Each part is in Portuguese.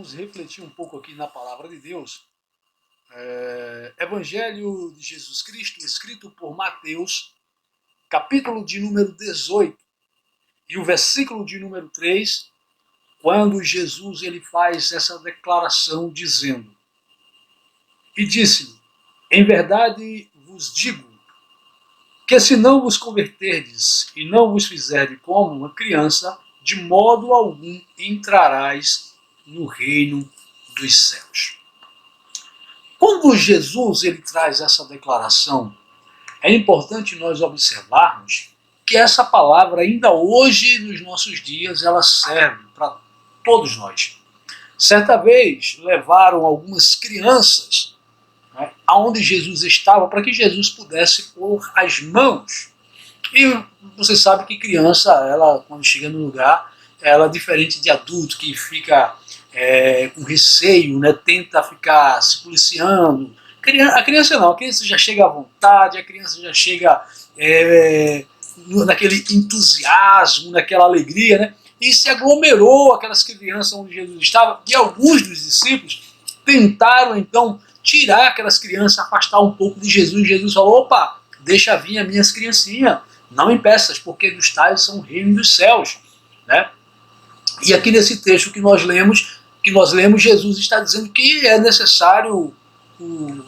vamos refletir um pouco aqui na palavra de Deus. Evangelho de Jesus Cristo, escrito por Mateus, capítulo de número 18, e o versículo de número 3, quando Jesus ele faz essa declaração dizendo: E disse-lhe, em verdade vos digo, que se não vos converterdes e não vos fizerdes como uma criança, de modo algum entrarás no reino dos céus. Quando Jesus ele traz essa declaração, é importante nós observarmos que essa palavra ainda hoje, nos nossos dias, ela serve para todos nós. Certa vez levaram algumas crianças, né, aonde Jesus estava, para que Jesus pudesse pôr as mãos. E você sabe que criança, ela quando chega no lugar, ela é diferente de adulto que fica com receio, né, tenta ficar se policiando. A criança não, a criança já chega à vontade, a criança já chega naquele entusiasmo, naquela alegria, né? E se aglomerou aquelas crianças onde Jesus estava, e alguns dos discípulos tentaram então tirar aquelas crianças, afastar um pouco de Jesus. Jesus falou: opa, deixa vir as minhas criancinhas, não impeças, porque dos tais são o reino dos céus, né? E aqui nesse texto que nós lemos, Jesus está dizendo que é necessário o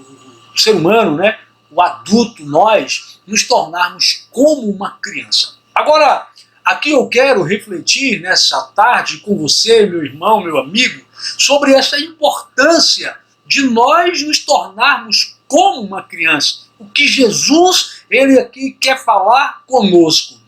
ser humano, né, o adulto, nós, nos tornarmos como uma criança. Agora, aqui eu quero refletir nessa tarde com você, meu irmão, meu amigo, sobre essa importância de nós nos tornarmos como uma criança. O que Jesus, ele aqui quer falar conosco.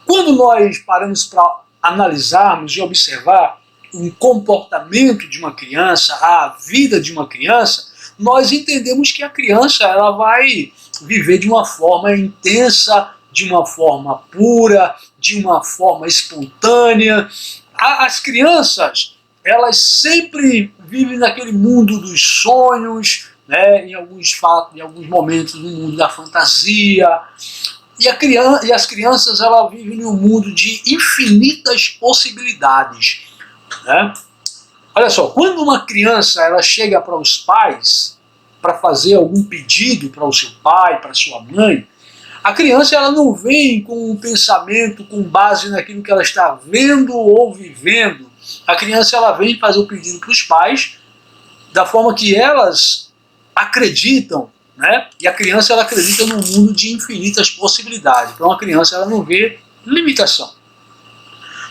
Quando nós paramos para analisarmos e observar o comportamento de uma criança, a vida de uma criança, nós entendemos que a criança ela vai viver de uma forma intensa, de uma forma pura, de uma forma espontânea. As crianças, elas sempre vivem naquele mundo dos sonhos, né, em alguns momentos no mundo da fantasia. E as crianças elas vivem em um mundo de infinitas possibilidades, né? Olha só, quando uma criança ela chega para os pais para fazer algum pedido para o seu pai, para sua mãe, a criança ela não vem com um pensamento com base naquilo que ela está vendo ou vivendo. A criança ela vem fazer o pedido para os pais da forma que elas acreditam, né? E a criança ela acredita num mundo de infinitas possibilidades. Então a criança ela não vê limitação.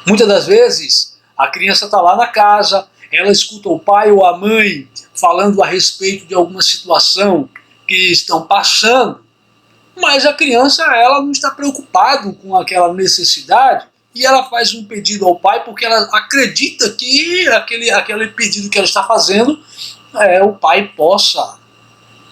Muitas das vezes a criança está lá na casa, ela escuta o pai ou a mãe falando a respeito de alguma situação que estão passando, mas a criança ela não está preocupada com aquela necessidade e ela faz um pedido ao pai porque ela acredita que aquele pedido que ela está fazendo o pai possa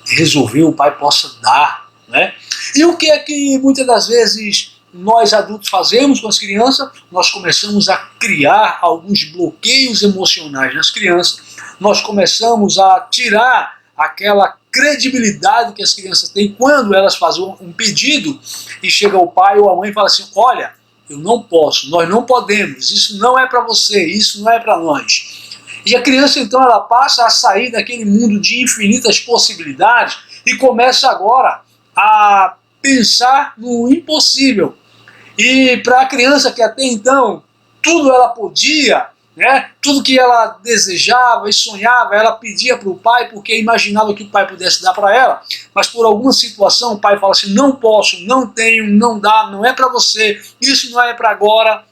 resolver, o pai possa dar, né? E o que é que muitas das vezes nós adultos fazemos com as crianças? Nós começamos a criar alguns bloqueios emocionais nas crianças, nós começamos a tirar aquela credibilidade que as crianças têm quando elas fazem um pedido e chega o pai ou a mãe e fala assim: olha, eu não posso, nós não podemos, isso não é para você, isso não é para nós. E a criança então ela passa a sair daquele mundo de infinitas possibilidades e começa agora a pensar no impossível. E para a criança que até então tudo ela podia, né, tudo que ela desejava e sonhava, ela pedia para o pai porque imaginava que o pai pudesse dar para ela, mas por alguma situação o pai fala assim: não posso, não tenho, não dá, não é para você, isso não é para agora.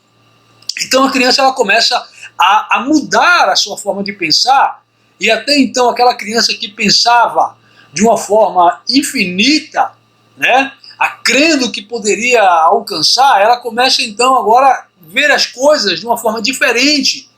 Então a criança ela começa a mudar a sua forma de pensar, e até então aquela criança que pensava de uma forma infinita, né, crendo que poderia alcançar, ela começa então agora a ver as coisas de uma forma diferente,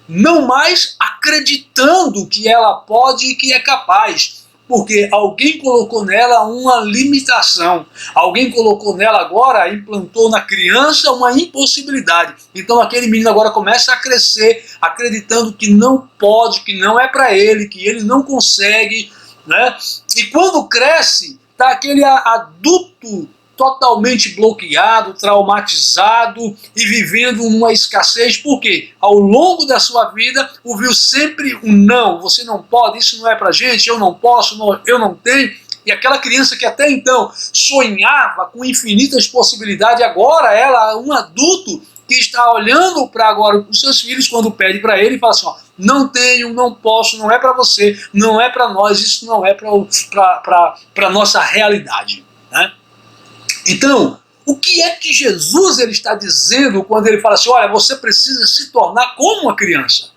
não mais acreditando que ela pode e que é capaz, porque alguém colocou nela uma limitação, alguém colocou nela agora, implantou na criança uma impossibilidade. Então aquele menino agora começa a crescer, acreditando que não pode, que não é para ele, que ele não consegue, né? E quando cresce, está aquele adulto totalmente bloqueado, traumatizado e vivendo uma escassez, porque ao longo da sua vida ouviu sempre um não, você não pode, isso não é pra gente, eu não posso, eu não tenho. E aquela criança que até então sonhava com infinitas possibilidades, agora ela é um adulto que está olhando para agora os seus filhos quando pede para ele e fala assim, ó, não tenho, não posso, não é para você, não é para nós, isso não é para nossa realidade, né? Então, o que é que Jesus ele está dizendo quando ele fala assim, olha, você precisa se tornar como uma criança?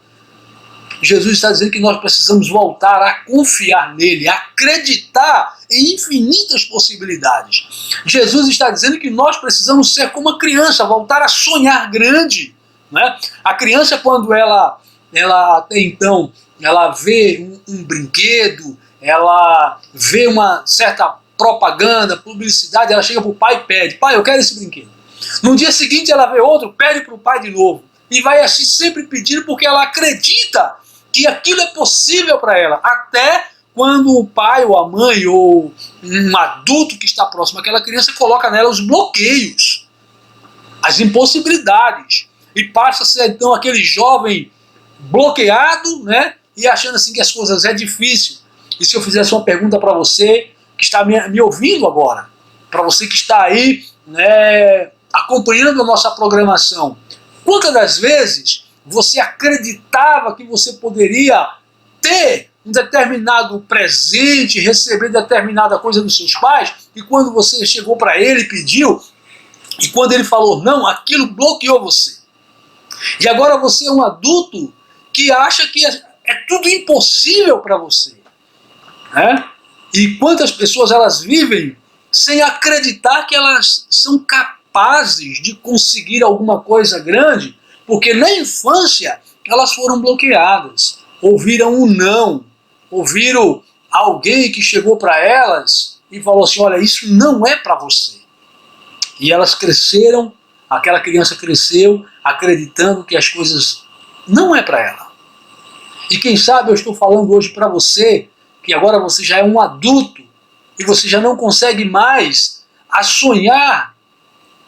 Jesus está dizendo que nós precisamos voltar a confiar nele, a acreditar em infinitas possibilidades. Jesus está dizendo que nós precisamos ser como uma criança, voltar a sonhar grande, né? A criança, quando ela até então, ela vê um brinquedo, ela vê uma certa propaganda, publicidade, ela chega para o pai e pede, pai, eu quero esse brinquedo. No dia seguinte ela vê outro, pede para o pai de novo. E vai assim sempre pedindo porque ela acredita que aquilo é possível para ela. Até quando o pai ou a mãe ou um adulto que está próximo àquela criança coloca nela os bloqueios, as impossibilidades. E passa a ser então aquele jovem bloqueado, né? E achando assim que as coisas é difícil. E se eu fizesse uma pergunta para você que está me ouvindo agora, para você que está aí, né, acompanhando a nossa programação, quantas das vezes você acreditava que você poderia ter um determinado presente, receber determinada coisa dos seus pais, e quando você chegou para ele e pediu, e quando ele falou não, aquilo bloqueou você. E agora você é um adulto que acha que é tudo impossível para você, né? E quantas pessoas elas vivem sem acreditar que elas são capazes de conseguir alguma coisa grande, porque na infância elas foram bloqueadas, ouviram um não, ouviram alguém que chegou para elas e falou assim, olha, isso não é para você. E elas cresceram, aquela criança cresceu acreditando que as coisas não é para ela. E quem sabe eu estou falando hoje para você, que agora você já é um adulto, e você já não consegue mais a sonhar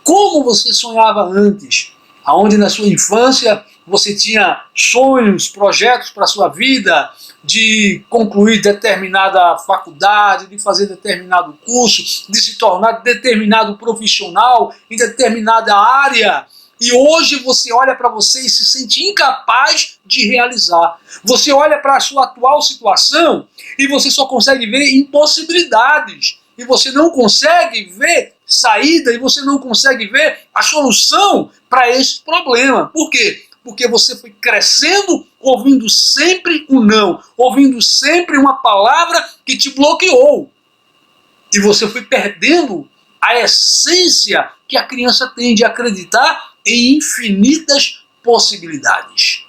como você sonhava antes, aonde na sua infância você tinha sonhos, projetos para a sua vida, de concluir determinada faculdade, de fazer determinado curso, de se tornar determinado profissional em determinada área. E hoje você olha para você e se sente incapaz de realizar. Você olha para a sua atual situação e você só consegue ver impossibilidades. E você não consegue ver saída, e você não consegue ver a solução para esse problema. Por quê? Porque você foi crescendo ouvindo sempre um não, ouvindo sempre uma palavra que te bloqueou. E você foi perdendo a essência que a criança tem de acreditar em infinitas possibilidades.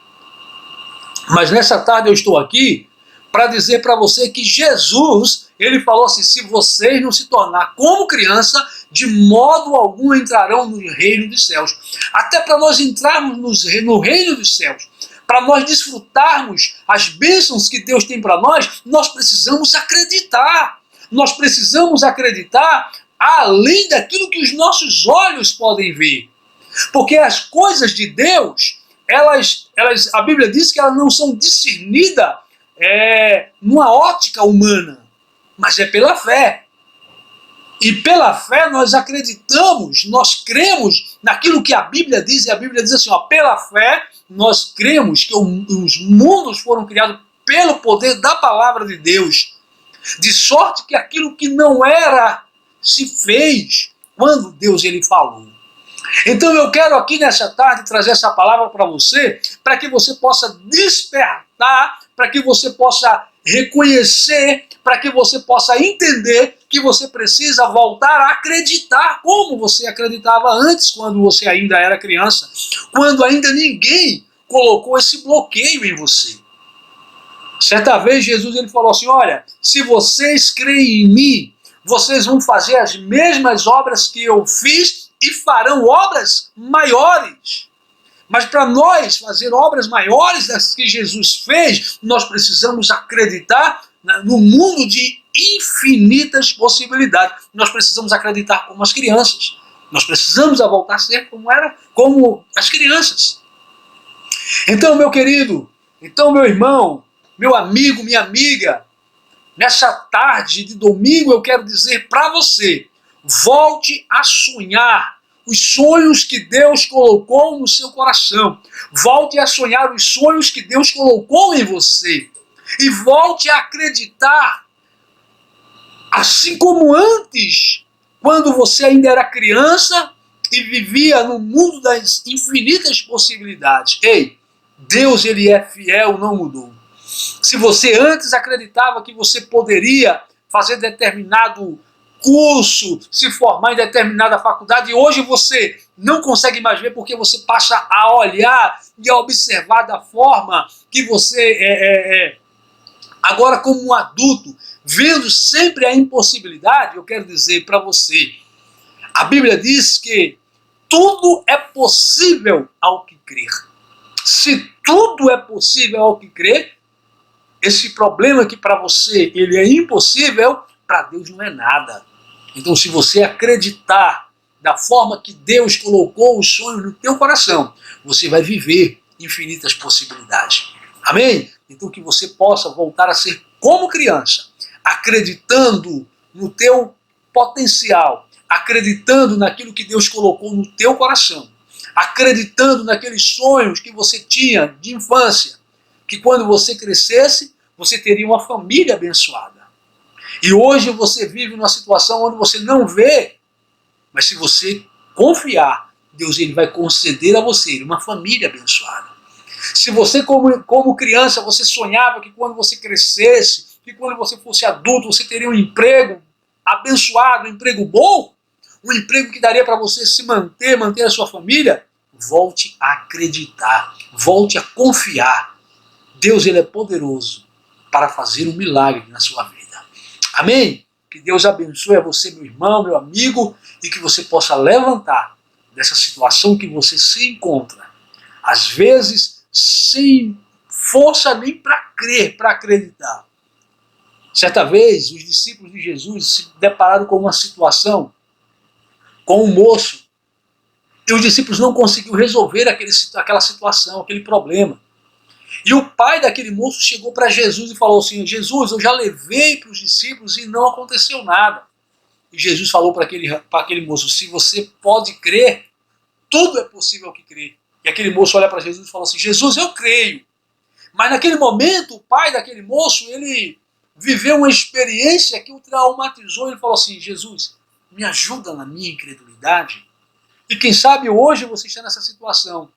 Mas nessa tarde eu estou aqui para dizer para você que Jesus, ele falou assim, se vocês não se tornar como criança, de modo algum entrarão no reino dos céus. Até para nós entrarmos no reino dos céus, para nós desfrutarmos as bênçãos que Deus tem para nós, nós precisamos acreditar. Nós precisamos acreditar além daquilo que os nossos olhos podem ver. Porque as coisas de Deus, a Bíblia diz que elas não são discernidas numa ótica humana, mas é pela fé. E pela fé nós acreditamos, nós cremos naquilo que a Bíblia diz, e a Bíblia diz assim, ó, pela fé nós cremos que os mundos foram criados pelo poder da palavra de Deus, de sorte que aquilo que não era se fez quando Deus ele falou. Então eu quero aqui nessa tarde trazer essa palavra para que você possa despertar, para que você possa reconhecer, para que você possa entender que você precisa voltar a acreditar como você acreditava antes, quando você ainda era criança, quando ainda ninguém colocou esse bloqueio em você. Certa vez Jesus ele falou assim, olha, se vocês creem em mim, vocês vão fazer as mesmas obras que eu fiz e farão obras maiores. Mas para nós fazer obras maiores das que Jesus fez, nós precisamos acreditar no mundo de infinitas possibilidades. Nós precisamos acreditar como as crianças. Nós precisamos voltar a ser como as crianças. Então, meu querido, então, meu irmão, meu amigo, minha amiga, nessa tarde de domingo eu quero dizer para você, volte a sonhar os sonhos que Deus colocou no seu coração. Volte a sonhar os sonhos que Deus colocou em você. E volte a acreditar, assim como antes, quando você ainda era criança e vivia no mundo das infinitas possibilidades. Ei, Deus, ele é fiel, não mudou. Se você antes acreditava que você poderia fazer determinado curso, se formar em determinada faculdade, e hoje você não consegue mais ver porque você passa a olhar e a observar da forma que você agora como um adulto, vendo sempre a impossibilidade. Eu quero dizer para você, a Bíblia diz que tudo é possível ao que crer. Se tudo é possível ao que crer, esse problema que para você ele é impossível, para Deus não é nada. Então, se você acreditar da forma que Deus colocou os sonhos no teu coração, você vai viver infinitas possibilidades. Amém? Então, que você possa voltar a ser como criança, acreditando no teu potencial, acreditando naquilo que Deus colocou no teu coração, acreditando naqueles sonhos que você tinha de infância, que quando você crescesse, você teria uma família abençoada. E hoje você vive numa situação onde você não vê, mas se você confiar, Deus ele vai conceder a você uma família abençoada. Se você, como criança, você sonhava que quando você crescesse, que quando você fosse adulto, você teria um emprego abençoado, um emprego bom, um emprego que daria para você se manter a sua família, volte a acreditar, volte a confiar. Deus ele é poderoso para fazer um milagre na sua vida. Amém? Que Deus abençoe a você, meu irmão, meu amigo, e que você possa levantar dessa situação que você se encontra. Às vezes, sem força nem para crer, para acreditar. Certa vez, os discípulos de Jesus se depararam com uma situação, com um moço, e os discípulos não conseguiram resolver aquela situação, aquele problema. E o pai daquele moço chegou para Jesus e falou assim: Jesus, eu já levei para os discípulos e não aconteceu nada. E Jesus falou para aquele moço: se você pode crer, tudo é possível que crer. E aquele moço olha para Jesus e fala assim: Jesus, eu creio. Mas naquele momento, o pai daquele moço, ele viveu uma experiência que o traumatizou. Ele falou assim: Jesus, me ajuda na minha incredulidade. E quem sabe hoje você está nessa situação.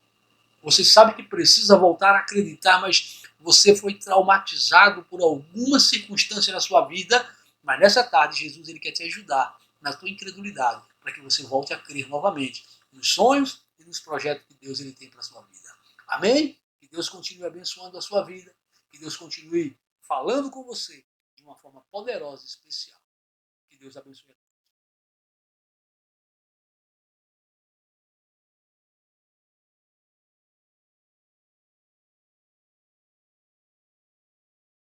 Você sabe que precisa voltar a acreditar, mas você foi traumatizado por alguma circunstância na sua vida. Mas nessa tarde, Jesus ele quer te ajudar na tua incredulidade, para que você volte a crer novamente nos sonhos e nos projetos que Deus ele tem para a sua vida. Amém? Que Deus continue abençoando a sua vida, que Deus continue falando com você de uma forma poderosa e especial. Que Deus abençoe.